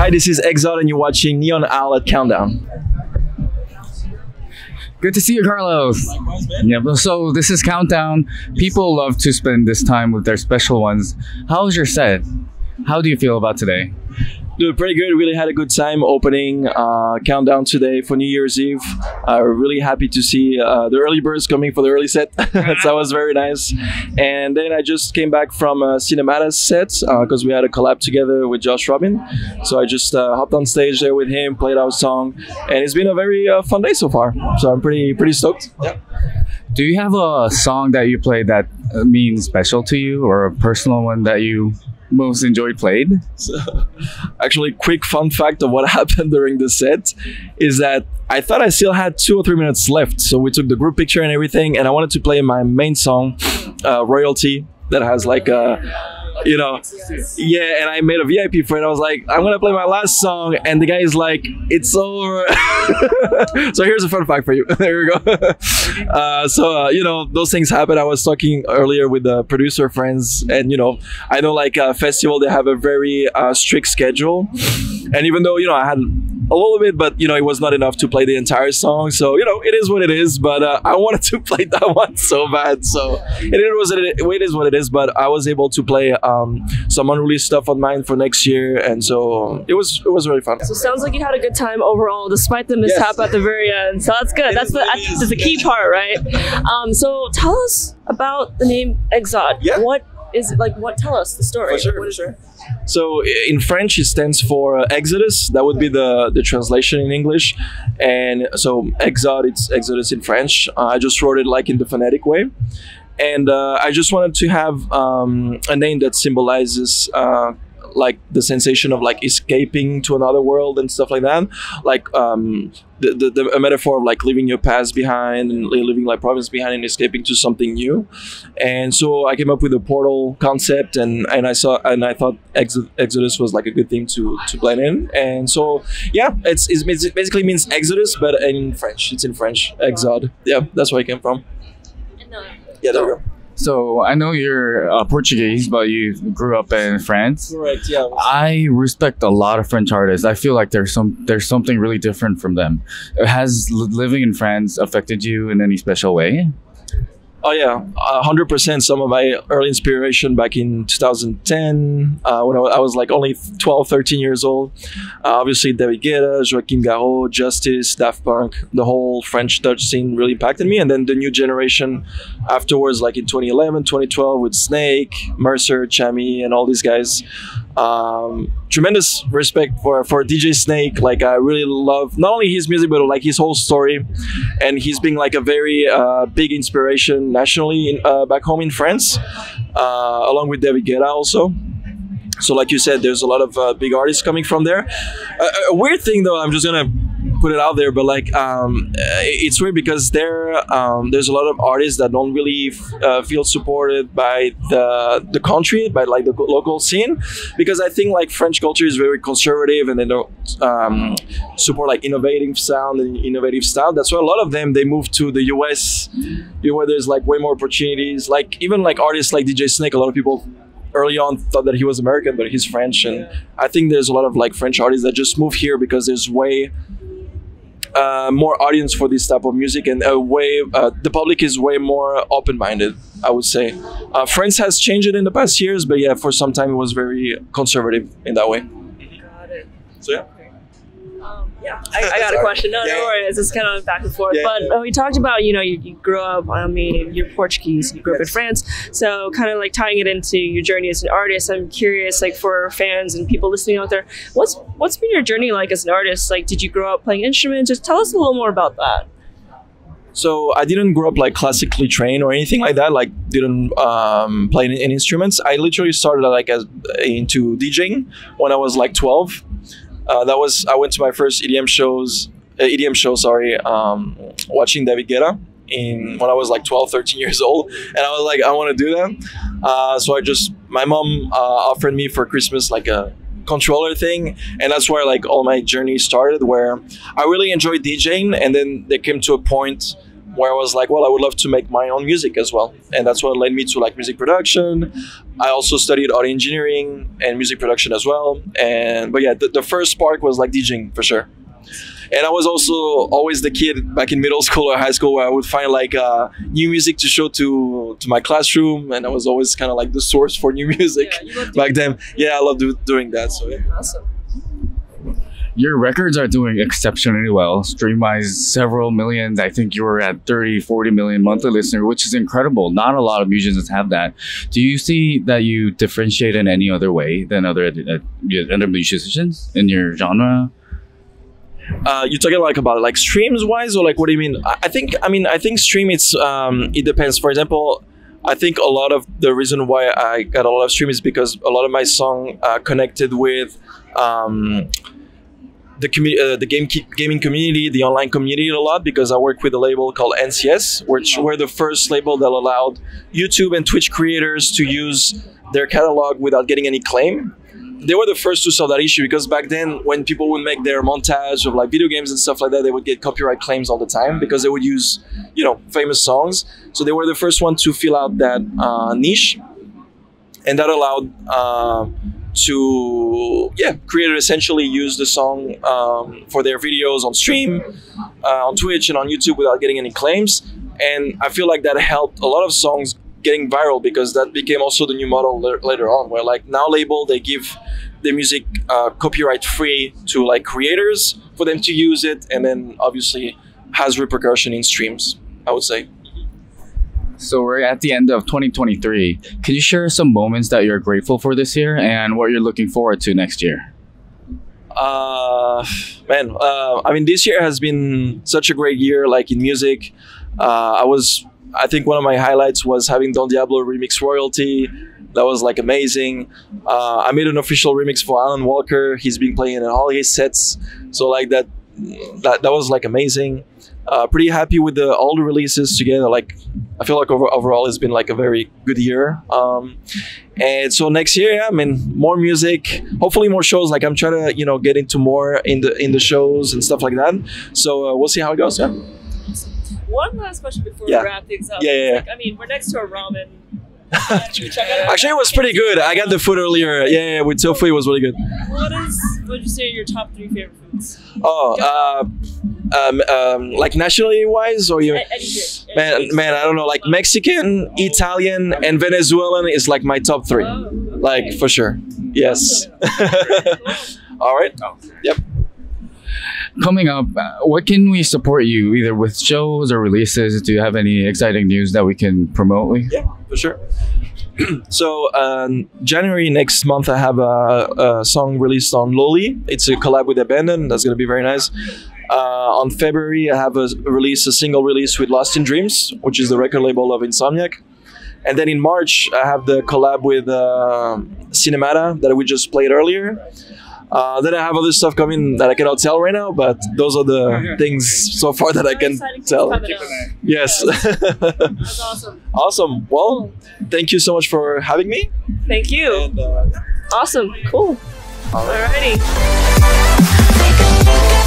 Hi, this is Egzod and you're watching Neon Owl at Countdown. Good to see you, Carlos. Likewise, man. Yeah, so this is Countdown. People love to spend this time with their special ones. How was your set? How do you feel about today? Dude, pretty good. Really had a good time opening Countdown today for New Year's Eve. Really happy to see the early birds coming for the early set. So that was very nice. And then I just came back from Cinemata's set because we had a collab together with Josh Robin. So I just hopped on stage there with him, played our song, and it's been a very fun day so far. So I'm pretty stoked. Yeah. Do you have a song that you played that means special to you, or a personal one that you most enjoyed played? So, actually, quick fun fact of what happened during the set is that I thought I still had 2 or 3 minutes left. So we took the group picture and everything, and I wanted to play my main song, Royalty, that has like you know, yeah, and I made a VIP for it. I was like, I'm gonna play my last song, and the guy is like, it's over. So here's a fun fact for you. There you go. You know, those things happen. I was talking earlier with the producer friends, and you know, I know like a festival, they have a very strict schedule, and even though, you know, I had a little bit, but you know, it was not enough to play the entire song. So you know, it is what it is. But I wanted to play that one so bad. So it is what it is. But I was able to play some unreleased stuff on mine for next year, and so it was really fun. So it sounds like you had a good time overall, despite the mishap at the very end. So that's good. That's the key part, right? So tell us about the name Egzod. Yeah. What is it like? Tell us the story. For sure. So in French, it stands for Exodus. That would be the translation in English. And so Egzod, it's Exodus in French. I just wrote it like in the phonetic way. And I just wanted to have a name that symbolizes like the sensation of like escaping to another world and stuff like that. Like a metaphor of like leaving your past behind and leaving like problems behind and escaping to something new. And so I came up with a portal concept, and I thought Exodus was like a good thing to blend in. And so yeah, it basically means Exodus, but in French. It's in French, Egzod. Yeah, that's where it came from. Yeah, there we go. So I know you're Portuguese, but you grew up in France. Correct. Yeah. I respect a lot of French artists. I feel like there's something really different from them. Has living in France affected you in any special way? Oh yeah, 100%. Some of my early inspiration back in 2010, when I was like only 12, 13 years old. Obviously, David Guetta, Joachim Garraud, Justice, Daft Punk, the whole French Dutch scene really impacted me. And then the new generation afterwards, like in 2011, 2012 with Snake, Mercer, Chami, and all these guys. Tremendous respect for DJ Snake. Like I really love not only his music, but like his whole story, and he's been like a very big inspiration nationally back home in France, along with David Guetta also. So like you said, there's a lot of big artists coming from there. A weird thing though, I'm just gonna put it out there, but like it's weird because there's a lot of artists that don't really feel supported by the country, by like the local scene, because I think like French culture is very conservative and they don't support like innovative sound and innovative style. That's why a lot of them, they move to the US, where there's like way more opportunities. Like even like artists like DJ Snake, a lot of people early on thought that he was American, but he's French. And I think there's a lot of like French artists that just move here because there's way more audience for this type of music, and the public is way more open-minded, I would say. France has changed it in the past years, but yeah, for some time it was very conservative in that way. Got it. So yeah. Yeah, I got a question. No, no worries. It's kind of back and forth. Yeah, but we talked about, you know, you grew up, I mean, you're Portuguese, you grew up in France. So kind of like tying it into your journey as an artist, I'm curious, like for fans and people listening out there, what's been your journey like as an artist? Like, did you grow up playing instruments? Just tell us a little more about that. So I didn't grow up like classically trained or anything like that. Like didn't play any instruments. I literally started like into DJing when I was like 12. I went to my first EDM show, watching David Guetta when I was like 12, 13 years old. And I was like, I want to do that. So my mom offered me for Christmas like a controller thing. And that's where like all my journey started, where I really enjoyed DJing. And then there came to a point where I was like, well, I would love to make my own music as well, and that's what led me to like music production. I also studied audio engineering and music production as well. And but yeah, the first spark was like DJing for sure. And I was also always the kid back in middle school or high school where I would find like new music to show to my classroom, and I was always kind of like the source for new music back then. Yeah, I love doing that. So yeah. Awesome. Your records are doing exceptionally well. Stream-wise, several millions. I think you were at 30, 40 million monthly listener, which is incredible. Not a lot of musicians have that. Do you see that you differentiate in any other way than other musicians in your genre? You're talking like about like streams wise, or like what do you mean? I think stream, it's it depends. For example, I think a lot of the reason why I got a lot of stream is because a lot of my song connected with the gaming community, the online community a lot, because I work with a label called NCS, which were the first label that allowed YouTube and Twitch creators to use their catalog without getting any claim. They were the first to solve that issue, because back then when people would make their montage of like video games and stuff like that, they would get copyright claims all the time because they would use, you know, famous songs. So they were the first one to fill out that niche, and that allowed creators essentially use the song for their videos on stream, on Twitch and on YouTube without getting any claims. And I feel like that helped a lot of songs getting viral, because that became also the new model later on, where like now label, they give the music copyright free to like creators for them to use it, and then obviously has repercussion in streams, I would say. So we're at the end of 2023. Can you share some moments that you're grateful for this year and what you're looking forward to next year? I mean, this year has been such a great year, like in music. I think one of my highlights was having Don Diablo remix royalty. That was like amazing. I made an official remix for Alan Walker. He's been playing in all his sets. So like that was like amazing. Pretty happy with all the releases together. Like I feel like overall it's been like a very good year. And so next year, yeah, I mean, more music, hopefully more shows. Like I'm trying to, you know, get into more in the shows and stuff like that. So we'll see how it goes. Yeah. One last question before we wrap things up. Yeah. Like, I mean, we're next to a ramen. Actually, it was pretty good. I got the food earlier. Yeah, with tofu, it was really good. What would you say are your top 3 favorite foods? Oh, like nationally wise, or you? Man, I don't know. Like Mexican, Italian, and Venezuelan is like my top 3. Oh, okay. Like for sure. Yes. All right. Yep. Coming up, what can we support you either with shows or releases? Do you have any exciting news that we can promote? Yeah, for sure. So January next month, I have a song released on Loli. It's a collab with Abandon. That's gonna be very nice. On February, I have a single release with Lost in Dreams, which is the record label of Insomniac. And then in March, I have the collab with Cinemata that we just played earlier. Then I have other stuff coming that I cannot tell right now, but those are the things so far that I can tell. Yes. That's awesome. Awesome. Well, thank you so much for having me. Thank you. And, awesome. Cool. All right. Alrighty.